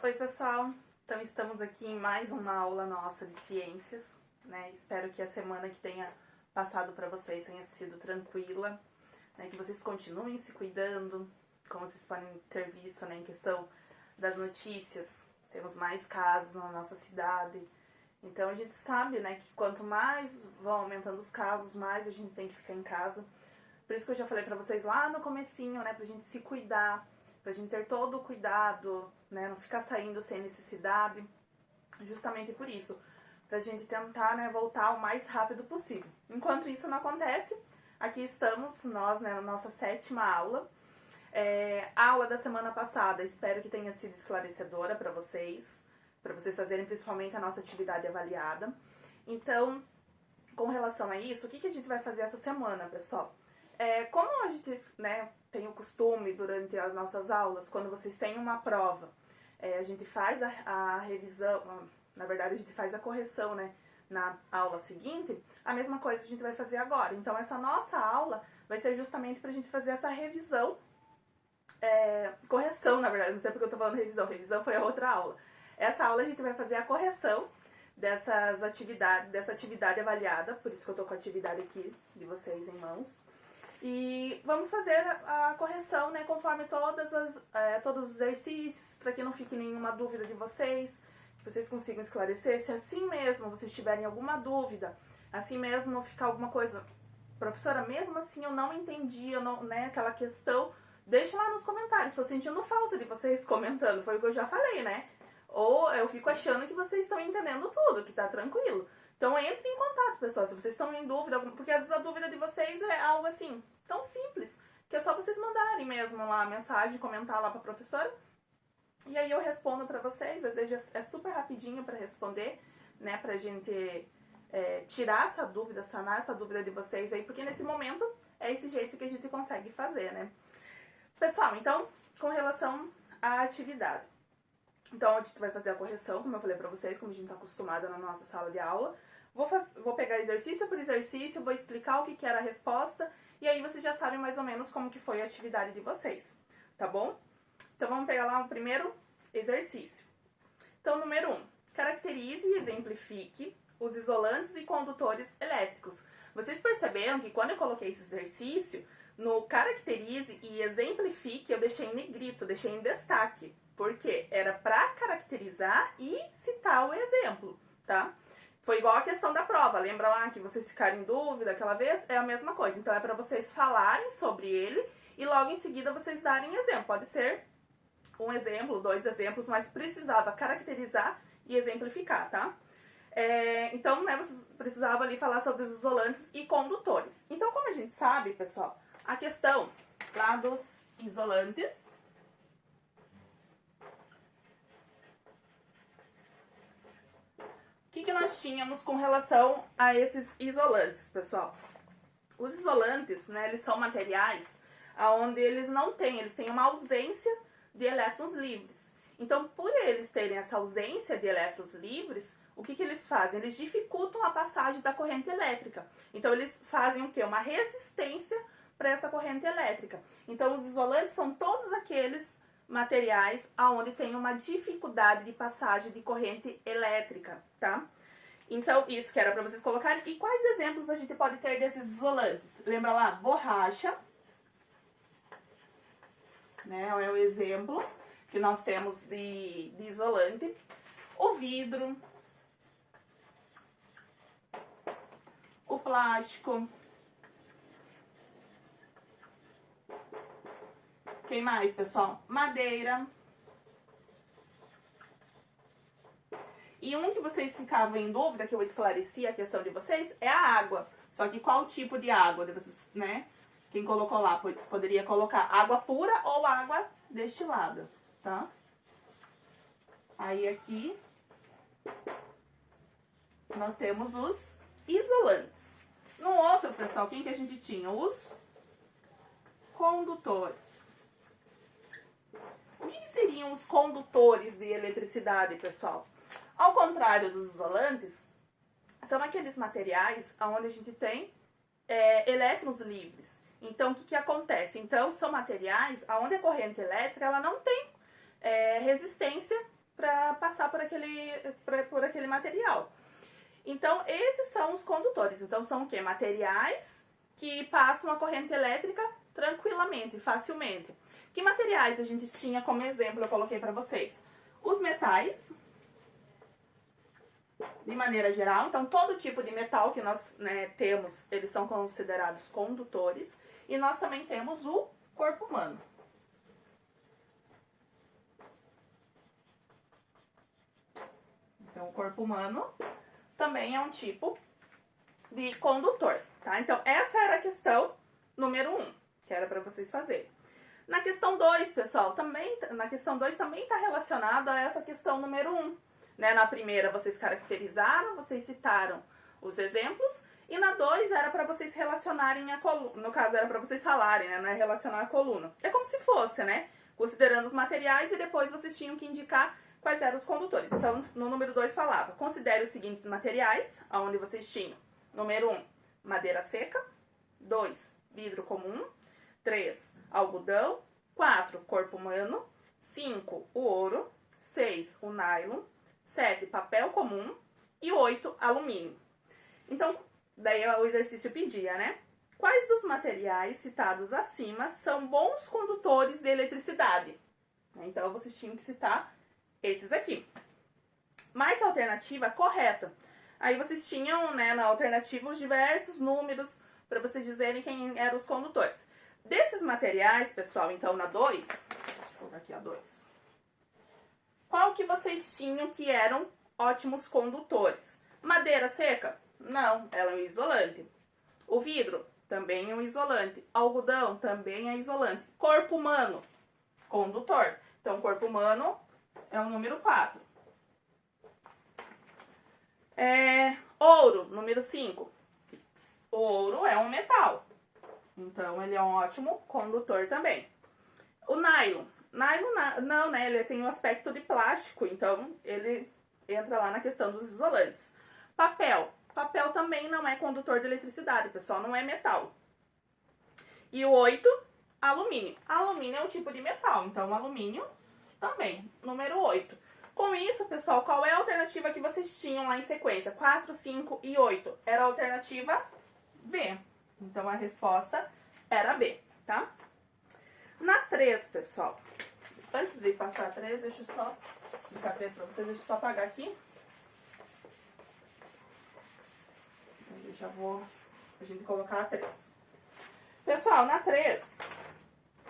Oi pessoal, então estamos aqui em mais uma aula nossa de ciências, né? Espero que a semana que tenha passado para vocês tenha sido tranquila, né? Que vocês continuem se cuidando, como vocês podem ter visto, né, em questão das notícias, temos mais casos na nossa cidade, então a gente sabe, né, que quanto mais vão aumentando os casos, mais a gente tem que ficar em casa. Por isso que eu já falei pra vocês lá no comecinho, né, pra gente se cuidar, pra gente ter todo o cuidado, né, não ficar saindo sem necessidade, justamente por isso, pra gente tentar, né, voltar o mais rápido possível. Enquanto isso não acontece, aqui estamos nós, né, na nossa 7ª aula. A aula da semana passada, espero que tenha sido esclarecedora para vocês fazerem principalmente a nossa atividade avaliada. Então, com relação a isso, o que a gente vai fazer essa semana, pessoal? Como a gente, né, tem o costume durante as nossas aulas, quando vocês têm uma prova, a gente faz a revisão, na verdade a gente faz a correção, né, na aula seguinte, a mesma coisa a gente vai fazer agora. Então essa nossa aula vai ser justamente para a gente fazer essa revisão, correção, na verdade, não sei porque eu tô falando revisão foi a outra aula. Essa aula a gente vai fazer a correção dessa atividade avaliada, por isso que eu tô com a atividade aqui de vocês em mãos. E vamos fazer a correção, né, conforme todos os exercícios, para que não fique nenhuma dúvida de vocês, que vocês consigam esclarecer. Se assim mesmo vocês tiverem alguma dúvida, assim mesmo ficar alguma coisa, professora, mesmo assim eu não entendi, né, aquela questão, deixa lá nos comentários. Estou sentindo falta de vocês comentando, foi o que eu já falei, né? Ou eu fico achando que vocês estão entendendo tudo, que tá tranquilo. Então entre em contato, pessoal, se vocês estão em dúvida, porque às vezes a dúvida de vocês é algo assim, tão simples, que é só vocês mandarem mesmo lá a mensagem, comentar lá pra professora, e aí eu respondo pra vocês. Às vezes é super rapidinho pra responder, né, pra gente tirar essa dúvida, sanar essa dúvida de vocês aí, porque nesse momento é esse jeito que a gente consegue fazer, né. Pessoal, então, com relação à atividade. Então, a gente vai fazer a correção, como eu falei pra vocês, como a gente tá acostumada na nossa sala de aula. Vou pegar exercício por exercício, vou explicar o que era a resposta, e aí vocês já sabem mais ou menos como que foi a atividade de vocês, tá bom? Então, vamos pegar lá o primeiro exercício. Então, número 1. Caracterize e exemplifique os isolantes e condutores elétricos. Vocês perceberam que quando eu coloquei esse exercício, no caracterize e exemplifique, eu deixei em negrito, deixei em destaque. Porque era para caracterizar e citar o exemplo, tá? Foi igual a questão da prova, lembra lá que vocês ficaram em dúvida aquela vez? É a mesma coisa, então é para vocês falarem sobre ele e logo em seguida vocês darem exemplo. Pode ser um exemplo, 2 exemplos, mas precisava caracterizar e exemplificar, tá? Então, né, vocês precisavam ali falar sobre os isolantes e condutores. Então, como a gente sabe, pessoal, a questão lá dos isolantes... O que nós tínhamos com relação a esses isolantes, pessoal? Os isolantes, né, eles são materiais onde eles têm uma ausência de elétrons livres. Então, por eles terem essa ausência de elétrons livres, o que eles fazem? Eles dificultam a passagem da corrente elétrica. Então, eles fazem o quê? Uma resistência para essa corrente elétrica. Então, os isolantes são todos aqueles materiais onde tem uma dificuldade de passagem de corrente elétrica, tá? Então, isso que era para vocês colocarem. E quais exemplos a gente pode ter desses isolantes? Lembra lá? Borracha, né? É o exemplo que nós temos de isolante. O vidro, o plástico. Quem mais, pessoal? Madeira. E um que vocês ficavam em dúvida, que eu esclareci a questão de vocês, é a água. Só que qual tipo de água? Vocês, né? Quem colocou lá poderia colocar água pura ou água destilada, tá? Aí aqui nós temos os isolantes. No outro, pessoal, quem que a gente tinha? Os condutores. O que seriam os condutores de eletricidade, pessoal? Ao contrário dos isolantes, são aqueles materiais onde a gente tem elétrons livres. Então, o que acontece? Então, são materiais onde a corrente elétrica ela não tem resistência para passar por aquele material. Então, esses são os condutores. Então, são o quê? Materiais que passam a corrente elétrica tranquilamente, facilmente. Que materiais a gente tinha como exemplo, eu coloquei para vocês? Os metais, de maneira geral. Então, todo tipo de metal que nós temos, eles são considerados condutores. E nós também temos o corpo humano. Então, o corpo humano também é um tipo de condutor, tá? Então, essa era a questão número 1, que era para vocês fazerem. Na questão 2, pessoal, na questão 2 também está relacionado a essa questão número 1. Né? Na primeira, vocês caracterizaram, vocês citaram os exemplos. E na 2, era para vocês relacionarem a coluna. No caso, era para vocês falarem, né? Relacionar a coluna. É como se fosse, né? Considerando os materiais e depois vocês tinham que indicar quais eram os condutores. Então, no número 2 falava, considere os seguintes materiais, onde vocês tinham, número 1, madeira seca, 2, vidro comum, 3, algodão, 4, corpo humano, 5, o ouro, 6, o nylon, 7, papel comum e 8, alumínio. Então, daí o exercício pedia, né? Quais dos materiais citados acima são bons condutores de eletricidade? Então, vocês tinham que citar esses aqui. Marque a alternativa correta. Aí vocês tinham, né, na alternativa os diversos números para vocês dizerem quem eram os condutores. Desses materiais, pessoal, então na 2, deixa eu colocar aqui a 2. Qual que vocês tinham que eram ótimos condutores? Madeira seca? Não, ela é um isolante. O vidro? Também é um isolante. Algodão? Também é isolante. Corpo humano? Condutor. Então, corpo humano é o número 4. Ouro, número 5. O ouro é um metal. Então, ele é um ótimo condutor também. O nylon. Nylon, não, né? Ele tem um aspecto de plástico. Então, ele entra lá na questão dos isolantes. Papel. Papel também não é condutor de eletricidade, pessoal. Não é metal. E o 8, alumínio. Alumínio é um tipo de metal. Então, alumínio também, número 8. Com isso, pessoal, qual é a alternativa que vocês tinham lá em sequência? 4, 5 e 8. Era a alternativa B. Então, a resposta era B, tá? Na 3, pessoal, antes de passar a 3, deixa eu só explicar 3 pra vocês, deixa eu só apagar aqui. Eu já vou a gente colocar a 3. Pessoal, na 3,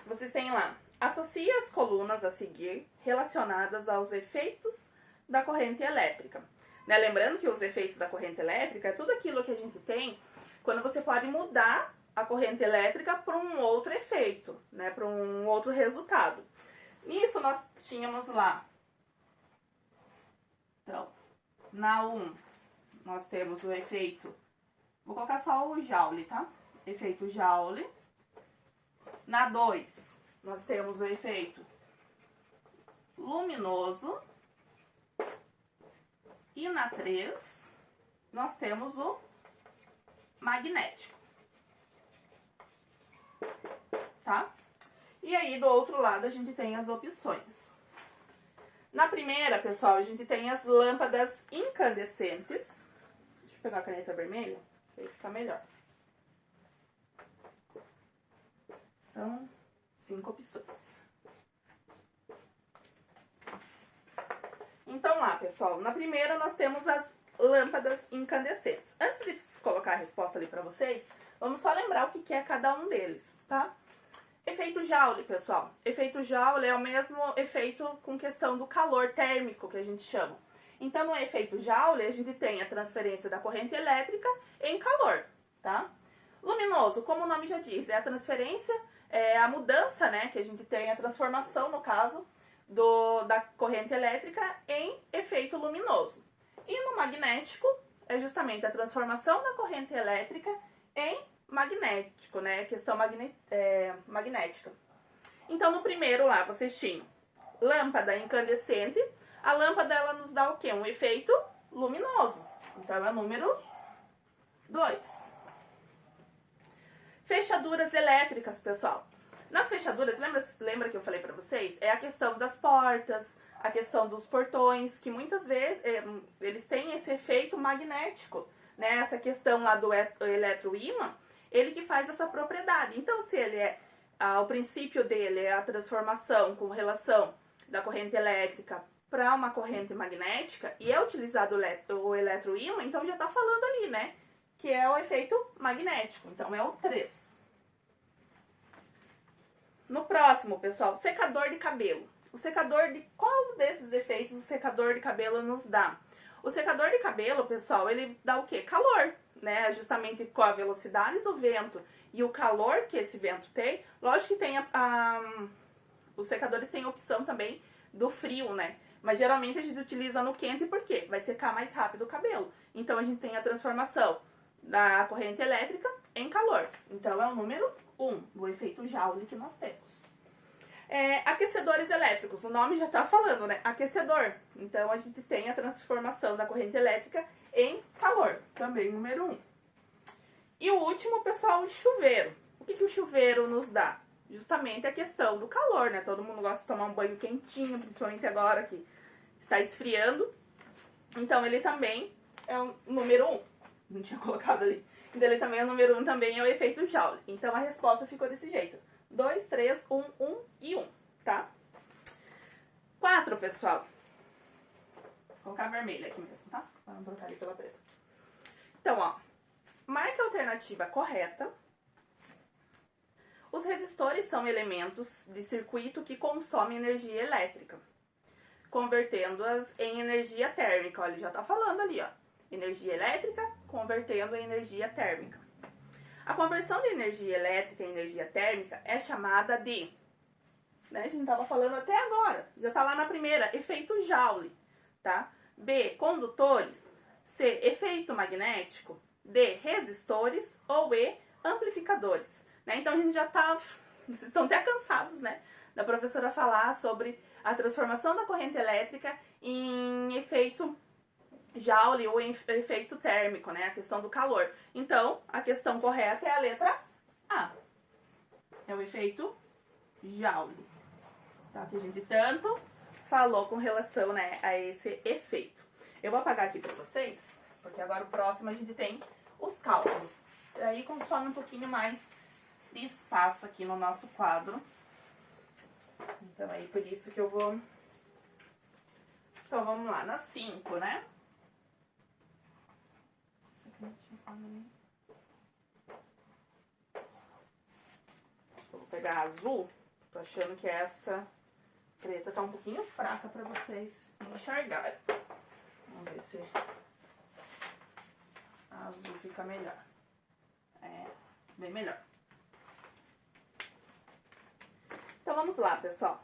vocês têm lá, associe as colunas a seguir relacionadas aos efeitos da corrente elétrica. Né? Lembrando que os efeitos da corrente elétrica é tudo aquilo que a gente tem quando você pode mudar a corrente elétrica para um outro efeito, né? Para um outro resultado. Nisso nós tínhamos lá, então, na 1, nós temos o efeito, vou colocar só o Joule, tá? Efeito Joule. Na 2, nós temos o efeito luminoso. E na 3, nós temos o magnético. Tá? E aí, do outro lado, a gente tem as opções. Na primeira, pessoal, a gente tem as lâmpadas incandescentes. Deixa eu pegar a caneta vermelha, que aí fica melhor. São 5 opções. Então, lá, pessoal, na primeira nós temos as lâmpadas incandescentes. Antes de colocar a resposta ali pra vocês, vamos só lembrar o que é cada um deles, tá? Efeito Joule, pessoal. Efeito Joule é o mesmo efeito com questão do calor térmico que a gente chama. Então, no efeito Joule, a gente tem a transferência da corrente elétrica em calor, tá? Luminoso, como o nome já diz, é a transferência, é a mudança, né, que a gente tem, a transformação, no caso, da corrente elétrica em efeito luminoso. E no magnético, é justamente a transformação da corrente elétrica em magnético, né? Questão magnética. Então, no primeiro lá, vocês tinham lâmpada incandescente. A lâmpada, ela nos dá o quê? Um efeito luminoso. Então, é o número 2. Fechaduras elétricas, pessoal. Nas fechaduras, lembra que eu falei pra vocês? É a questão das portas, a questão dos portões, que muitas vezes eles têm esse efeito magnético, né? Essa questão lá do eletroímã, ele que faz essa propriedade. Então, se ele o princípio dele é a transformação com relação da corrente elétrica para uma corrente magnética, e é utilizado o eletroímã, então já está falando ali, né? Que é o efeito magnético. Então, é o 3. No próximo, pessoal, secador de cabelo. O secador de qual desses efeitos o secador de cabelo nos dá? O secador de cabelo, pessoal, ele dá o quê? Calor, né? Justamente com a velocidade do vento e o calor que esse vento tem. Lógico que tem os secadores têm opção também do frio, né? Mas geralmente a gente utiliza no quente porque vai secar mais rápido o cabelo. Então a gente tem a transformação da corrente elétrica em calor. Então é o número 1 do efeito Joule que nós temos. Aquecedores elétricos, o nome já está falando, né? Aquecedor. Então a gente tem a transformação da corrente elétrica em calor, também número 1. E o último, pessoal, o chuveiro. O que o chuveiro nos dá? Justamente a questão do calor, né? Todo mundo gosta de tomar um banho quentinho, principalmente agora que está esfriando. Então ele também é o número 1. Não tinha colocado ali. Então ele também é o número 1, também é o efeito Joule. Então a resposta ficou desse jeito. 2, 3, 1, 1 e 1, tá? 4, pessoal. Vou colocar vermelho aqui mesmo, tá? Para não trocar ali pela preta. Então, ó. Marque a alternativa correta. Os resistores são elementos de circuito que consomem energia elétrica, convertendo-as em energia térmica. Olha, ele já tá falando ali, ó. Energia elétrica convertendo em energia térmica. A conversão de energia elétrica em energia térmica é chamada de, né, a gente estava falando até agora, já está lá na primeira, efeito Joule, tá? B, condutores. C, efeito magnético. D, resistores. Ou E, amplificadores. Né? Então a gente já está, vocês estão até cansados, né, da professora falar sobre a transformação da corrente elétrica em efeito Joule ou efeito térmico, né? A questão do calor. Então, a questão correta é a letra A. É o efeito Joule. Tá? Que a gente tanto falou com relação, né, a esse efeito. Eu vou apagar aqui para vocês, porque agora o próximo a gente tem os cálculos. Aí consome um pouquinho mais de espaço aqui no nosso quadro. Então, aí por isso que eu vou... Então, vamos lá. Na 5, né? Eu vou pegar a azul. Tô achando que essa preta tá um pouquinho fraca pra vocês enxergarem. Vamos ver se a azul fica melhor. É, bem melhor. Então, vamos lá, pessoal.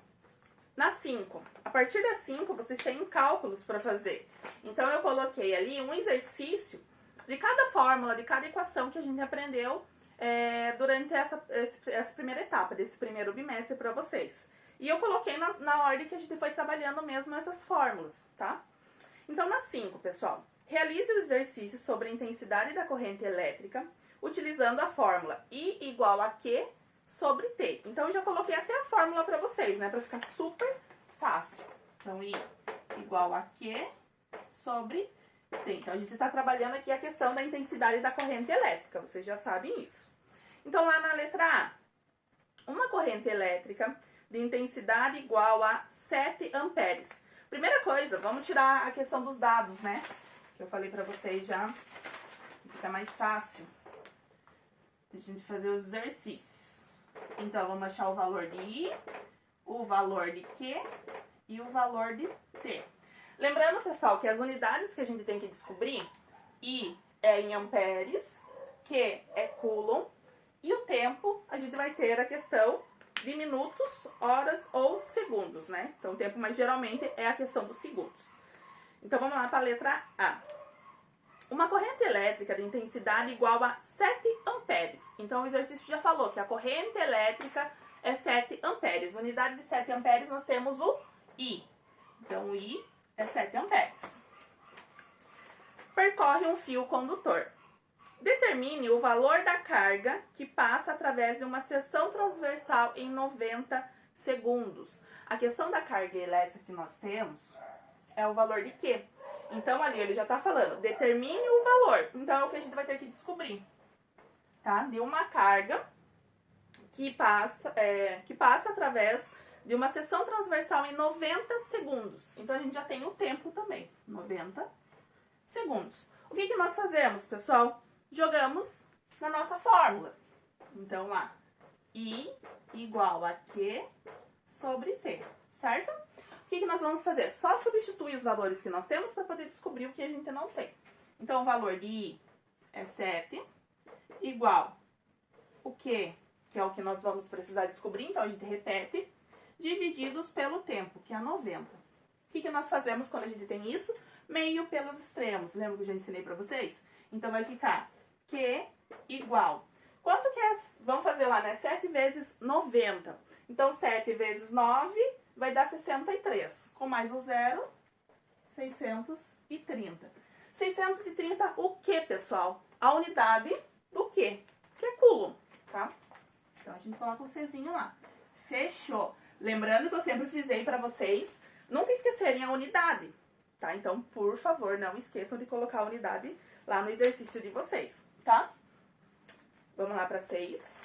Na 5, a partir da 5, vocês têm cálculos para fazer. Então, eu coloquei ali um exercício de cada fórmula, de cada equação que a gente aprendeu durante essa primeira etapa, desse primeiro bimestre para vocês. E eu coloquei na ordem que a gente foi trabalhando mesmo essas fórmulas, tá? Então, na 5, pessoal, realize o exercício sobre a intensidade da corrente elétrica utilizando a fórmula I igual a Q sobre T. Então, eu já coloquei até a fórmula para vocês, né? Para ficar super fácil. Então, I igual a Q sobre T. Então, a gente está trabalhando aqui a questão da intensidade da corrente elétrica. Vocês já sabem isso. Então, lá na letra A, uma corrente elétrica de intensidade igual a 7 amperes. Primeira coisa, vamos tirar a questão dos dados, né? Que eu falei para vocês já. Fica mais fácil a gente fazer os exercícios. Então, vamos achar o valor de I, o valor de Q e o valor de T. Lembrando, pessoal, que as unidades que a gente tem que descobrir, I é em amperes, Q é coulomb, e o tempo, a gente vai ter a questão de minutos, horas ou segundos, né? Então, o tempo, mas geralmente, é a questão dos segundos. Então, vamos lá para a letra A. Uma corrente elétrica de intensidade igual a 7 amperes. Então, o exercício já falou que a corrente elétrica é 7 amperes. Unidade de 7 amperes, nós temos o I. Então, o I é 7 amperes. Percorre um fio condutor. Determine o valor da carga que passa através de uma seção transversal em 90 segundos. A questão da carga elétrica que nós temos é o valor de quê? Então, ali ele já tá falando, determine o valor. Então, é o que a gente vai ter que descobrir, tá? De uma carga que passa através de uma seção transversal em 90 segundos. Então, a gente já tem o tempo também, 90 segundos. O que nós fazemos, pessoal? Jogamos na nossa fórmula. Então, lá, I igual a Q sobre T, certo? O que nós vamos fazer? Só substituir os valores que nós temos para poder descobrir o que a gente não tem. Então, o valor de I é 7, igual o Q, que é o que nós vamos precisar descobrir, então a gente repete, divididos pelo tempo, que é 90. O que nós fazemos quando a gente tem isso? Meio pelos extremos. Lembra que eu já ensinei para vocês? Então, vai ficar Q igual. Quanto que é? Vamos fazer lá, né? 7 vezes 90. Então, 7 vezes 9 vai dar 63. Com mais o zero, 630. 630 o que, pessoal? A unidade do quê? Que é coulomb, tá? Então, a gente coloca o Czinho lá. Fechou. Lembrando que eu sempre frisei para vocês nunca esquecerem a unidade, tá? Então, por favor, não esqueçam de colocar a unidade lá no exercício de vocês, tá? Vamos lá para 6.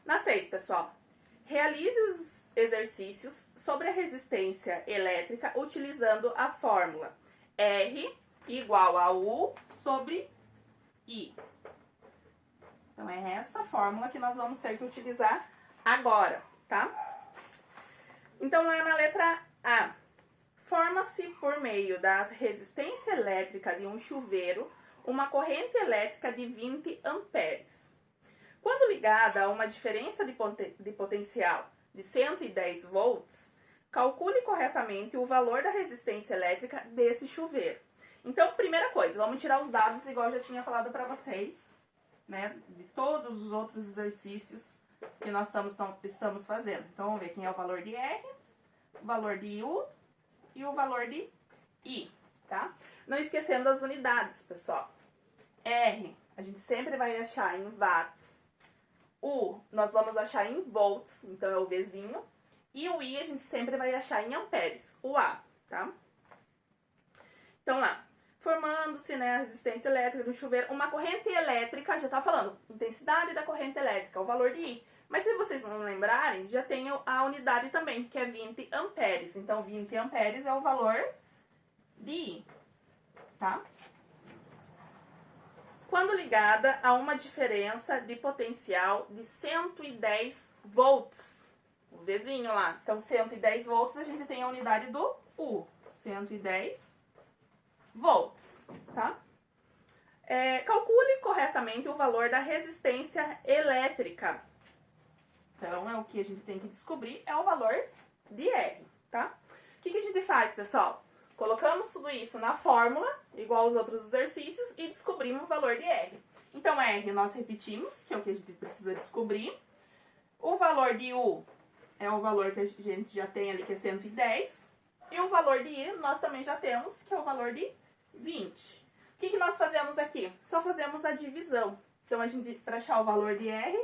Na 6, pessoal, realize os exercícios sobre a resistência elétrica utilizando a fórmula R igual a U sobre I. Então, é essa fórmula que nós vamos ter que utilizar agora, tá? Então, lá na letra A, forma-se por meio da resistência elétrica de um chuveiro uma corrente elétrica de 20 amperes. Quando ligada a uma diferença de potencial de 110 volts, calcule corretamente o valor da resistência elétrica desse chuveiro. Então, primeira coisa, vamos tirar os dados, igual eu já tinha falado para vocês, né, de todos os outros exercícios que nós estamos fazendo. Então, vamos ver quem é o valor de R, o valor de U e o valor de I, tá? Não esquecendo as unidades, pessoal. R, a gente sempre vai achar em watts. U, nós vamos achar em volts, então é o Vzinho. E o I, a gente sempre vai achar em amperes, o A, tá? Então, lá, formando-se, né, a resistência elétrica do chuveiro, uma corrente elétrica, já tá falando, intensidade da corrente elétrica, o valor de I. Mas se vocês não lembrarem, já tem a unidade também, que é 20 amperes. Então, 20 amperes é o valor de I, tá? Quando ligada a uma diferença de potencial de 110 volts. O Vzinho lá. Então, 110 volts, a gente tem a unidade do U. 110 volts, tá? Calcule corretamente o valor da resistência elétrica. Então, é o que a gente tem que descobrir, é o valor de R, tá? O que a gente faz, pessoal? Colocamos tudo isso na fórmula, igual aos outros exercícios, e descobrimos o valor de R. Então, R nós repetimos, que é o que a gente precisa descobrir. O valor de U é o valor que a gente já tem ali, que é 110. E o valor de I nós também já temos, que é o valor de 20. O que nós fazemos aqui? Só fazemos a divisão. Então, a gente, para achar o valor de R,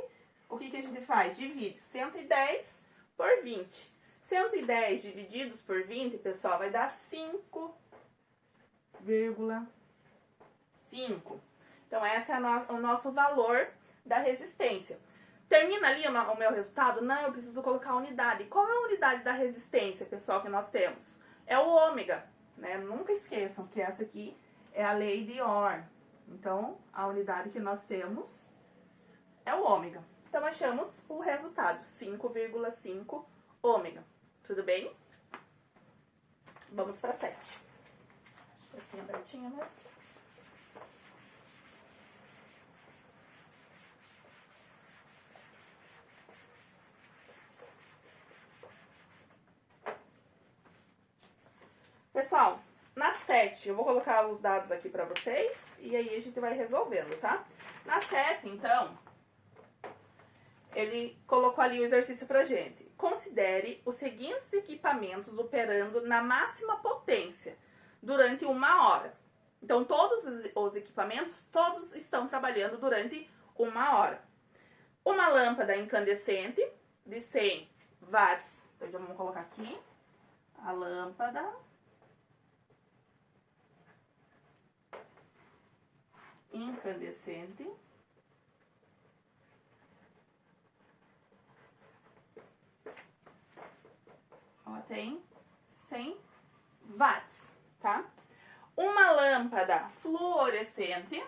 o que a gente faz? Divide 110 por 20. 110 divididos por 20, pessoal, vai dar 5,5. Então, esse é o nosso valor da resistência. Termina ali o meu resultado? Não, eu preciso colocar a unidade. Qual é a unidade da resistência, pessoal, que nós temos? É o ômega, né? Nunca esqueçam que essa aqui é a lei de Ohm. Então, a unidade que nós temos é o ômega. Então, achamos o resultado, 5,5 ômega. Tudo bem? Vamos para 7. Assim, abertinha mesmo. Pessoal, na 7, eu vou colocar os dados aqui para vocês e aí a gente vai resolvendo, tá? Na 7, então, ele colocou ali o exercício pra gente. Considere os seguintes equipamentos operando na máxima potência durante 1 hora. Então, todos os equipamentos, todos estão trabalhando durante 1 hora. Uma lâmpada incandescente de 100 watts. Então, já vamos colocar aqui a lâmpada incandescente. Ela tem 100 watts, tá? Uma lâmpada fluorescente.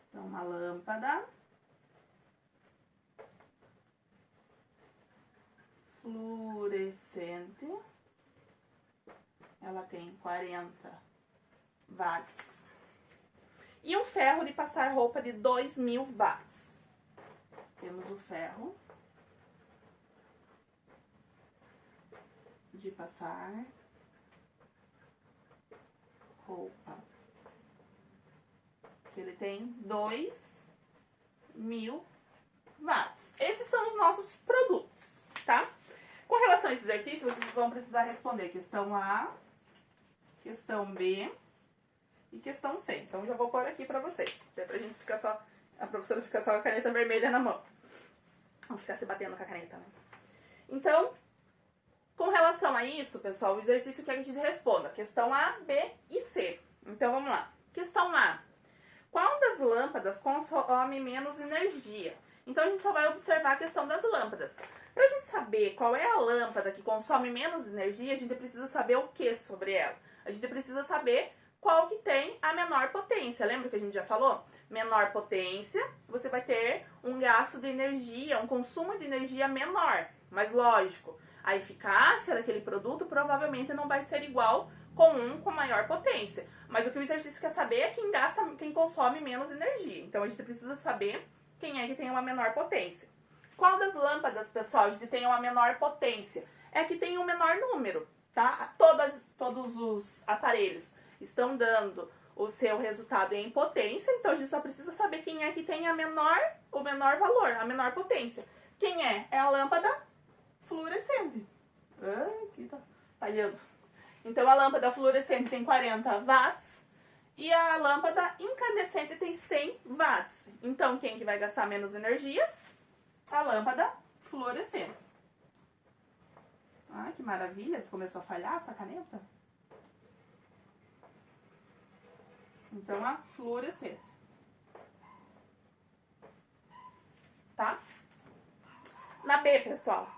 Então, uma lâmpada fluorescente. Ela tem 40 watts. E um ferro de passar roupa de 2000 watts. Temos o ferro de passar roupa, que ele tem 2000 watts. Esses são os nossos produtos, tá? Com relação a esse exercício, vocês vão precisar responder questão A, questão B e questão C. Então, já vou pôr aqui pra vocês, até pra gente ficar só, a professora fica só com a caneta vermelha na mão. Não ficar se batendo com a caneta, né? Então, com relação a isso, pessoal, o exercício que a gente responda, questão A, B e C. Então, vamos lá. Questão A. Qual das lâmpadas consome menos energia? Então, a gente só vai observar a questão das lâmpadas. Para a gente saber qual é a lâmpada que consome menos energia, a gente precisa saber o que sobre ela? A gente precisa saber qual que tem a menor potência. Lembra que a gente já falou? Menor potência, você vai ter um gasto de energia, um consumo de energia menor. Mas, lógico, a eficácia daquele produto provavelmente não vai ser igual com um com maior potência. Mas o que o exercício quer saber é quem consome menos energia. Então, a gente precisa saber quem é que tem uma menor potência. Qual das lâmpadas, pessoal, a gente tem uma menor potência? É que tem um menor número, tá? Todos os aparelhos estão dando o seu resultado em potência, então a gente só precisa saber quem é que tem o menor valor, a menor potência. Quem é? É a lâmpada fluorescente. Ai, aqui tá falhando. Então, a lâmpada fluorescente tem 40 watts e a lâmpada incandescente tem 100 watts. Então, quem que vai gastar menos energia? A lâmpada fluorescente. Ah, que maravilha, começou a falhar essa caneta. Então, a fluorescente. Tá? Na B, pessoal,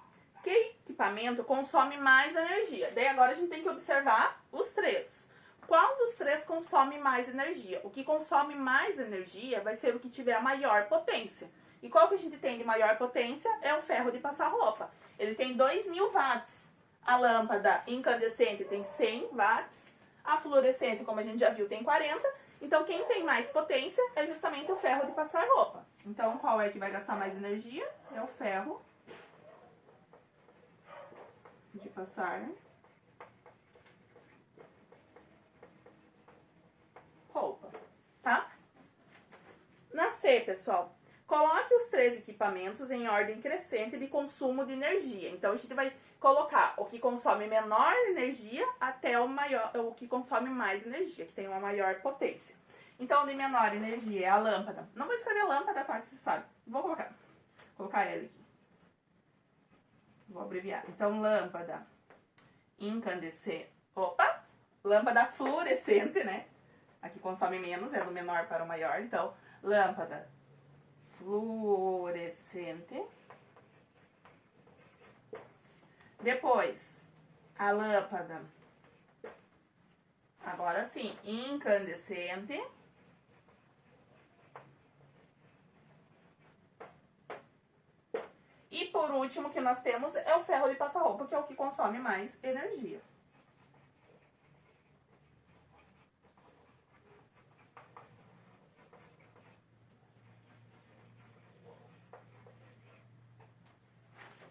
que equipamento consome mais energia? Daí agora a gente tem que observar os três. Qual dos três consome mais energia? O que consome mais energia vai ser o que tiver a maior potência. E qual que a gente tem de maior potência? É o ferro de passar roupa. Ele tem 2000 watts. A lâmpada incandescente tem 100 watts. A fluorescente, como a gente já viu, tem 40. Então, quem tem mais potência é justamente o ferro de passar roupa. Então, qual é que vai gastar mais energia? É o ferro de passar roupa, tá? Na C, pessoal, coloque os três equipamentos em ordem crescente de consumo de energia. Então, a gente vai colocar o que consome menor energia até o que consome mais energia, que tem uma maior potência. Então, de menor energia é a lâmpada. Não vou escrever lâmpada, tá? Que você sabe. Vou colocar ela aqui. Vou abreviar. Então, lâmpada incandescente. Opa! Lâmpada fluorescente, né? Aqui consome menos, é do menor para o maior. Então, lâmpada fluorescente. Depois, a lâmpada, agora sim, incandescente. E por último, que nós temos é o ferro de passar roupa, que é o que consome mais energia.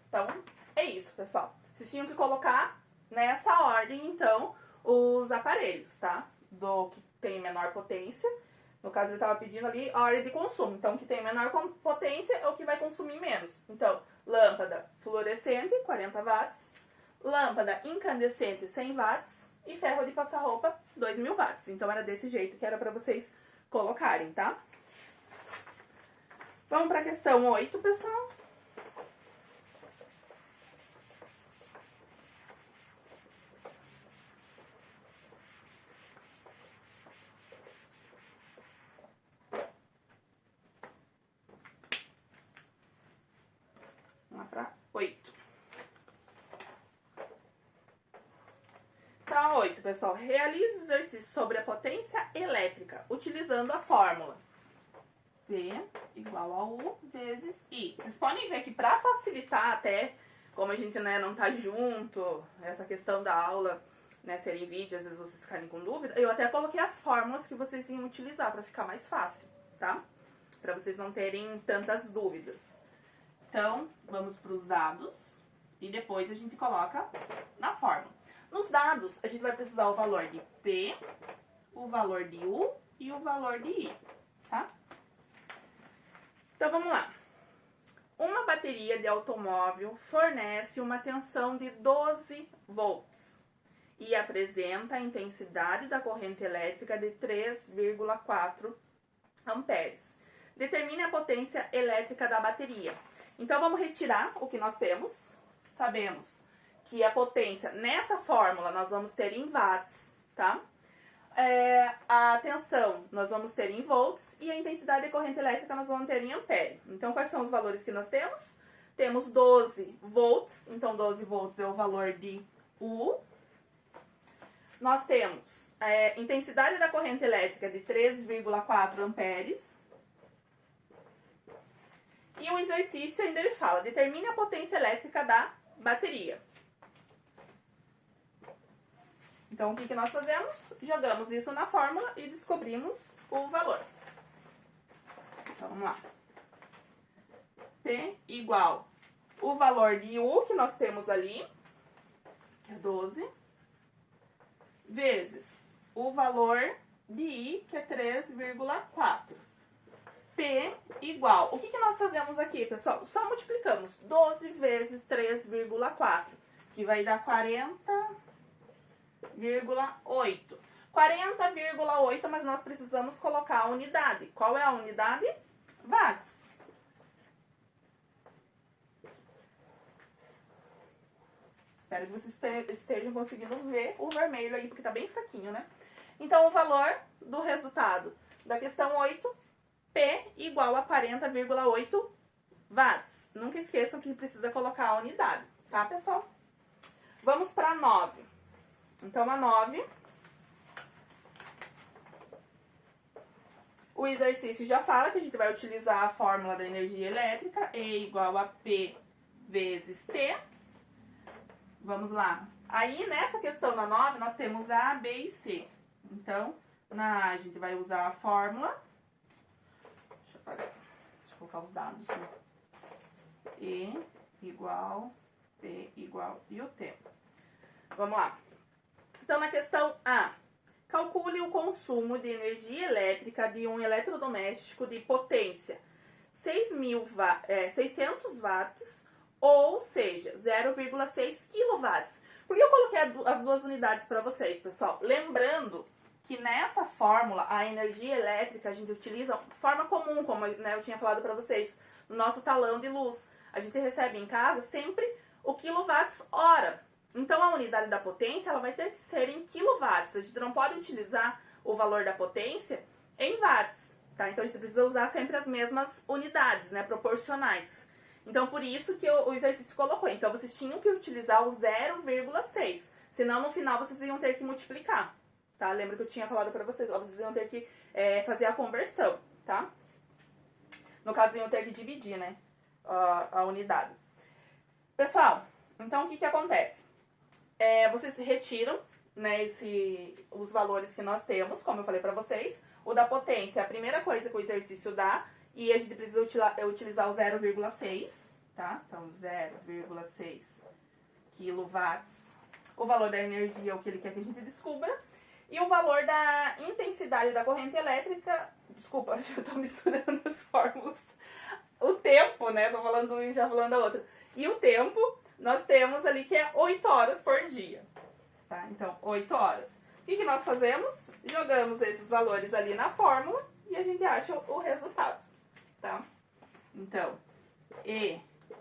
Então, é isso, pessoal. Vocês tinham que colocar nessa ordem, então, os aparelhos, tá? Do que tem menor potência. No caso, ele estava pedindo ali a ordem de consumo. Então, o que tem menor potência é o que vai consumir menos. Então, lâmpada fluorescente, 40 watts. lâmpada incandescente 100 watts e ferro de passar roupa 2000 watts. Então era desse jeito que era para vocês colocarem, tá? Vamos para a questão 8, pessoal. Vamos para 8. Então, 8, pessoal. Realize o exercício sobre a potência elétrica utilizando a fórmula P igual a U vezes I. Vocês podem ver que para facilitar até, como a gente, né, não tá junto, essa questão da aula, né, ser em vídeo, às vezes vocês ficarem com dúvida, eu até coloquei as fórmulas que vocês iam utilizar para ficar mais fácil, tá? Para vocês não terem tantas dúvidas. Então, vamos para os dados e depois a gente coloca na fórmula. Nos dados, a gente vai precisar o valor de P, o valor de U e o valor de I, tá? Então, vamos lá. Uma bateria de automóvel fornece uma tensão de 12 volts e apresenta a intensidade da corrente elétrica de 3,4 amperes. Determine a potência elétrica da bateria. Então, vamos retirar o que nós temos. Sabemos que a potência, nessa fórmula, nós vamos ter em watts, tá? A tensão nós vamos ter em volts e a intensidade de corrente elétrica nós vamos ter em ampere. Então, quais são os valores que nós temos? Temos 12 volts, então 12 volts é o valor de U. Nós temos intensidade da corrente elétrica de 3,4 amperes. E o exercício ainda ele fala, determine a potência elétrica da bateria. Então, o que nós fazemos? Jogamos isso na fórmula e descobrimos o valor. Então, vamos lá. P igual o valor de U que nós temos ali, que é 12, vezes o valor de I, que é 3,4. P igual... O que nós fazemos aqui, pessoal? Só multiplicamos 12 vezes 3,4, que vai dar 40,8. 40,8, mas nós precisamos colocar a unidade. Qual é a unidade? Watts. Espero que vocês estejam conseguindo ver o vermelho aí, porque tá bem fraquinho, né? Então, o valor do resultado da questão 8, P igual a 40,8 watts. Nunca esqueçam que precisa colocar a unidade, tá, pessoal? Vamos para 9. Então, a 9, o exercício já fala que a gente vai utilizar a fórmula da energia elétrica, E igual a P vezes T. Vamos lá. Aí, nessa questão da 9, nós temos A, B e C. Então, na A, a gente vai usar a fórmula. Deixa eu colocar os dados, né? E igual, P igual e o T. Vamos lá. Então, na questão A, calcule o consumo de energia elétrica de um eletrodoméstico de potência 600 watts, ou seja, 0,6 kW. Por que eu coloquei as duas unidades para vocês, pessoal? Lembrando que nessa fórmula, a energia elétrica, a gente utiliza forma comum, como, né, eu tinha falado para vocês, no nosso talão de luz. A gente recebe em casa sempre o quilowatts-hora. Então, a unidade da potência, ela vai ter que ser em quilowatts. A gente não pode utilizar o valor da potência em watts, tá? Então, a gente precisa usar sempre as mesmas unidades, né, proporcionais. Então, por isso que o exercício colocou. Então, vocês tinham que utilizar o 0,6. Senão, no final, vocês iam ter que multiplicar, tá? Lembra que eu tinha falado pra vocês? Ó, vocês iam ter que fazer a conversão, tá? No caso, iam ter que dividir, né, a unidade. Pessoal, então, o que acontece? Vocês retiram, né, os valores que nós temos, como eu falei pra vocês. O da potência é a primeira coisa que o exercício dá. E a gente precisa utilizar o 0,6, tá? Então, 0,6 quilowatts. O valor da energia é o que ele quer que a gente descubra. E o valor da intensidade da corrente elétrica... Desculpa, eu tô misturando as fórmulas. O tempo, né? Tô falando um e já falando a outra. E o tempo nós temos ali que é 8 horas por dia, tá? Então, 8 horas. O que nós fazemos? Jogamos esses valores ali na fórmula e a gente acha o resultado, tá? Então, E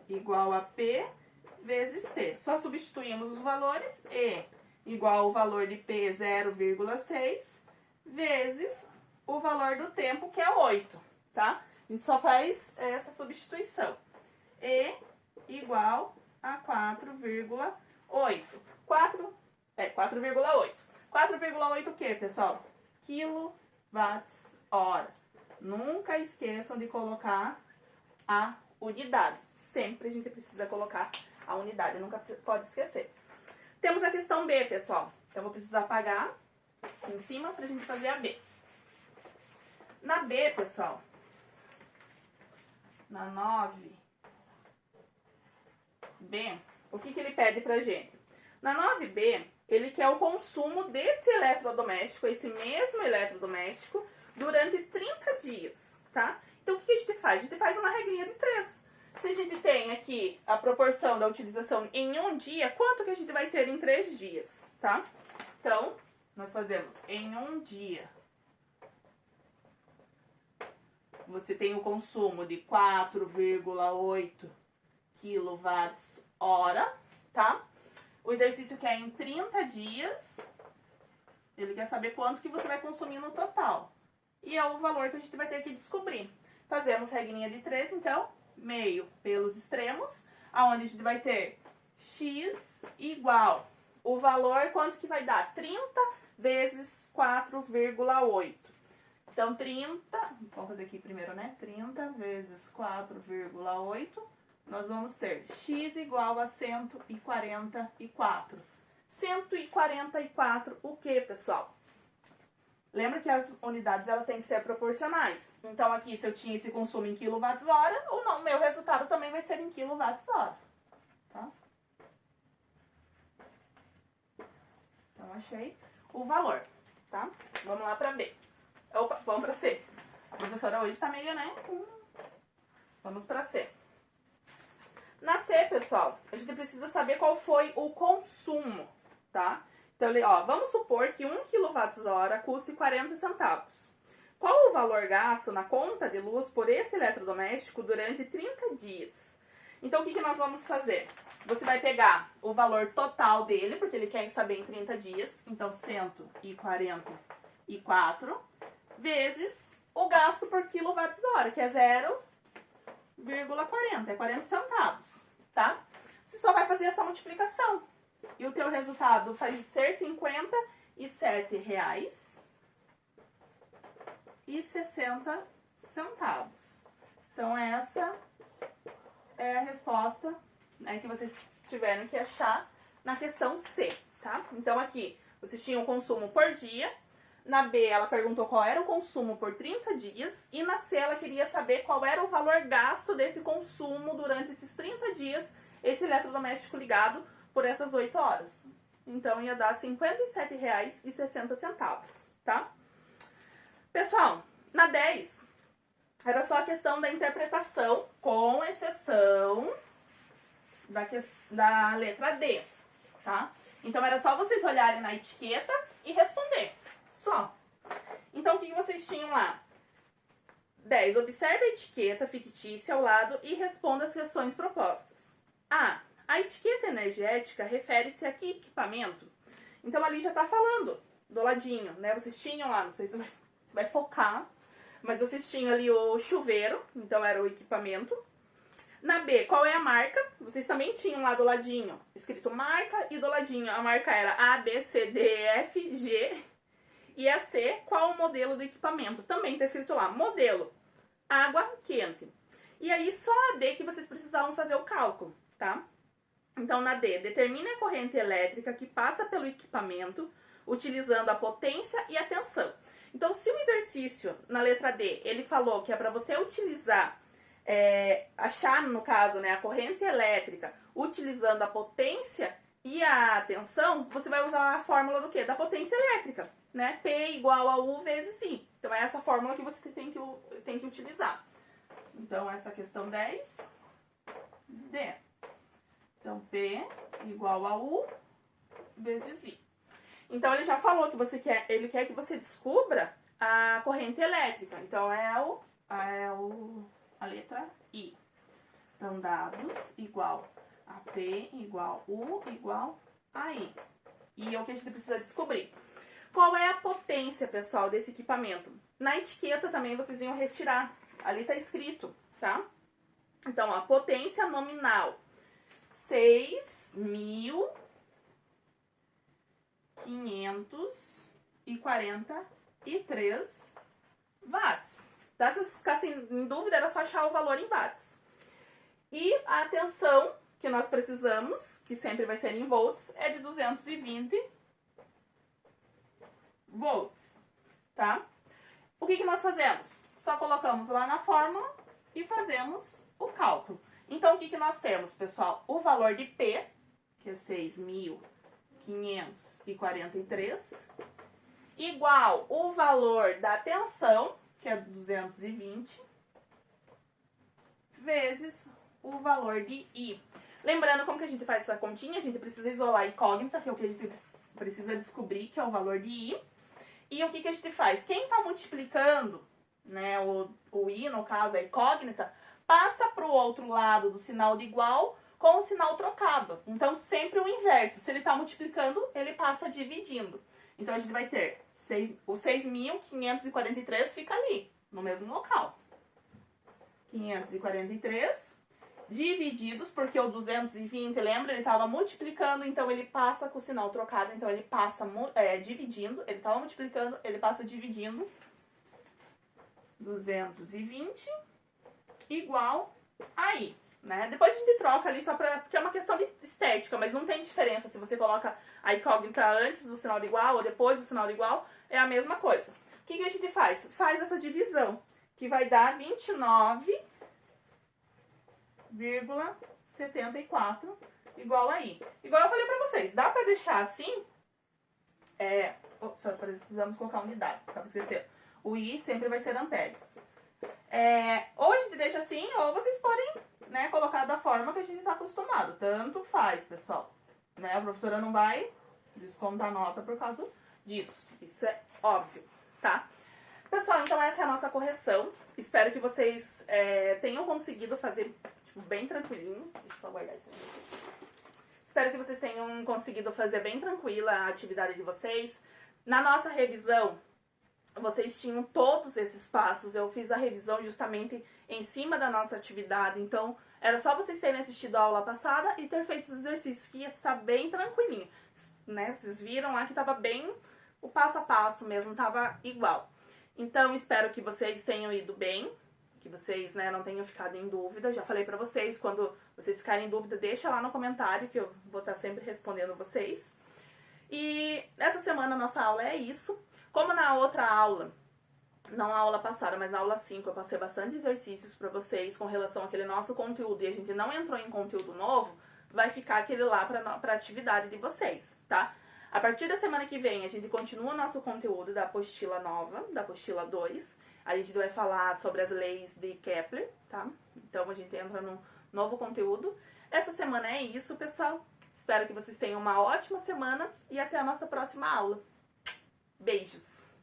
igual a P vezes T. Só substituímos os valores. E igual ao valor de P, 0,6, vezes o valor do tempo, que é 8, tá? A gente só faz essa substituição. E igual a 4,8. 4,8. 4,8 o que, pessoal? Quilowatts-hora. Nunca esqueçam de colocar a unidade. Sempre a gente precisa colocar a unidade, nunca pode esquecer. Temos a questão B, pessoal. Eu vou precisar apagar aqui em cima pra gente fazer a B. Na B, pessoal, na 9B, o que ele pede pra gente? Na 9B, ele quer o consumo desse eletrodoméstico, esse mesmo eletrodoméstico, durante 30 dias, tá? Então, o que a gente faz? A gente faz uma regrinha de 3. Se a gente tem aqui a proporção da utilização em um dia, quanto que a gente vai ter em 3 dias, tá? Então, nós fazemos em um dia. Você tem o consumo de 4,8 kWh, tá? O exercício que é em 30 dias, ele quer saber quanto que você vai consumir no total. E é o valor que a gente vai ter que descobrir. Fazemos regrinha de 3, então, meio pelos extremos, aonde a gente vai ter x igual o valor, quanto que vai dar? 30 vezes 4,8. Então, 30, vamos fazer aqui primeiro, né? 30 vezes 4,8, nós vamos ter x igual a 144. 144 o que, pessoal? Lembra que as unidades elas têm que ser proporcionais. Então, aqui, se eu tinha esse consumo em kWh, o meu resultado também vai ser em kWh. Tá? Então, achei o valor. Tá? Vamos lá para B. Opa, vamos para C. A professora hoje tá meio, né? Vamos para C. Na C, pessoal, a gente precisa saber qual foi o consumo, tá? Então, ó, vamos supor que 1 kWh custe 40 centavos. Qual o valor gasto na conta de luz por esse eletrodoméstico durante 30 dias? Então, o que nós vamos fazer? Você vai pegar o valor total dele, porque ele quer saber em 30 dias. Então, 144 vezes o gasto por kWh, que é 0,40, é 40 centavos, tá? Você só vai fazer essa multiplicação. E o teu resultado vai ser R$ 57,60. Então, essa é a resposta, né, que vocês tiveram que achar na questão C, tá? Então, aqui, vocês tinham o consumo por dia. Na B, ela perguntou qual era o consumo por 30 dias. E na C, ela queria saber qual era o valor gasto desse consumo durante esses 30 dias, esse eletrodoméstico ligado por essas 8 horas. Então, ia dar R$ 57,60, tá? Pessoal, na 10, era só a questão da interpretação, com exceção da letra D, tá? Então, era só vocês olharem na etiqueta e responder, só. Então, o que vocês tinham lá? 10. Observe a etiqueta fictícia ao lado e responda as questões propostas. A etiqueta energética refere-se a que equipamento? Então, ali já tá falando do ladinho, né? Vocês tinham lá, não sei se você vai focar, mas vocês tinham ali o chuveiro, então era o equipamento. Na B, qual é a marca? Vocês também tinham lá do ladinho, escrito marca, e do ladinho a marca era A, B, C, D, E, F, G. E a C, qual o modelo do equipamento? Também tá escrito lá, modelo, água quente. E aí, só a D que vocês precisavam fazer o cálculo, tá? Então, na D, determine a corrente elétrica que passa pelo equipamento utilizando a potência e a tensão. Então, se o exercício, na letra D, ele falou que é para você utilizar, achar, no caso, né, a corrente elétrica utilizando a potência e a tensão, você vai usar a fórmula do quê? Da potência elétrica, né? P igual a U vezes I. Então, é essa fórmula que você tem que utilizar. Então, essa questão 10, D. Então, P igual a U vezes I. Então, ele já falou que ele quer que você descubra a corrente elétrica. Então, a letra I. Então, dados igual a P igual U igual a I. E é o que a gente precisa descobrir. Qual é a potência, pessoal, desse equipamento? Na etiqueta também vocês iam retirar. Ali tá escrito, tá? Então, a potência nominal, 6.543 watts. Tá? Se vocês ficassem em dúvida, era só achar o valor em watts. E a tensão que nós precisamos, que sempre vai ser em volts, é de 220 volts, tá? O que nós fazemos? Só colocamos lá na fórmula e fazemos o cálculo. Então, o que nós temos, pessoal? O valor de P, que é 6.543, igual o valor da tensão, que é 220, vezes o valor de I. Lembrando como que a gente faz essa continha, a gente precisa isolar a incógnita, que é o que a gente precisa descobrir, que é o valor de I. E o que a gente faz? Quem está multiplicando, né, o I, no caso, a incógnita, passa para o outro lado do sinal de igual com o sinal trocado. Então, sempre o inverso. Se ele está multiplicando, ele passa dividindo. Então, a gente vai ter o 6.543 fica ali, no mesmo local. 543 divididos, porque o 220, lembra? Ele estava multiplicando, então ele passa com o sinal trocado, então ele passa dividindo, ele estava multiplicando, ele passa dividindo. 220 igual a I, né? Depois a gente troca ali só porque é uma questão de estética, mas não tem diferença se você coloca a incógnita antes do sinal de igual ou depois do sinal de igual, é a mesma coisa. O que a gente faz? Faz essa divisão, que vai dar 29,74 igual a I. Igual eu falei pra vocês, dá pra deixar assim, só precisamos colocar unidade, pra esquecer. O I sempre vai ser amperes. Ou a gente deixa assim, ou vocês podem, né, colocar da forma que a gente está acostumado. Tanto faz, pessoal. Né? A professora não vai descontar nota por causa disso. Isso é óbvio, tá? Pessoal, então essa é a nossa correção. Espero que vocês tenham conseguido fazer bem tranquilinho. Deixa eu só guardar isso aqui. Espero que vocês tenham conseguido fazer bem tranquila a atividade de vocês. Na nossa revisão, vocês tinham todos esses passos. Eu fiz a revisão justamente em cima da nossa atividade. Então, era só vocês terem assistido a aula passada e ter feito os exercícios, que ia estar bem tranquilinho, né? Vocês viram lá que estava bem, o passo a passo mesmo estava igual. Então, espero que vocês tenham ido bem, que vocês, né, não tenham ficado em dúvida. Já falei pra vocês, quando vocês ficarem em dúvida, deixa lá no comentário, que eu vou estar sempre respondendo vocês. E essa semana a nossa aula é isso. Como na outra aula, não a aula passada, mas na aula 5, eu passei bastante exercícios pra vocês com relação àquele nosso conteúdo e a gente não entrou em conteúdo novo, vai ficar aquele lá pra atividade de vocês, tá? A partir da semana que vem, a gente continua o nosso conteúdo da apostila nova, da apostila 2. A gente vai falar sobre as leis de Kepler, tá? Então, a gente entra num novo conteúdo. Essa semana é isso, pessoal. Espero que vocês tenham uma ótima semana e até a nossa próxima aula. Beijos!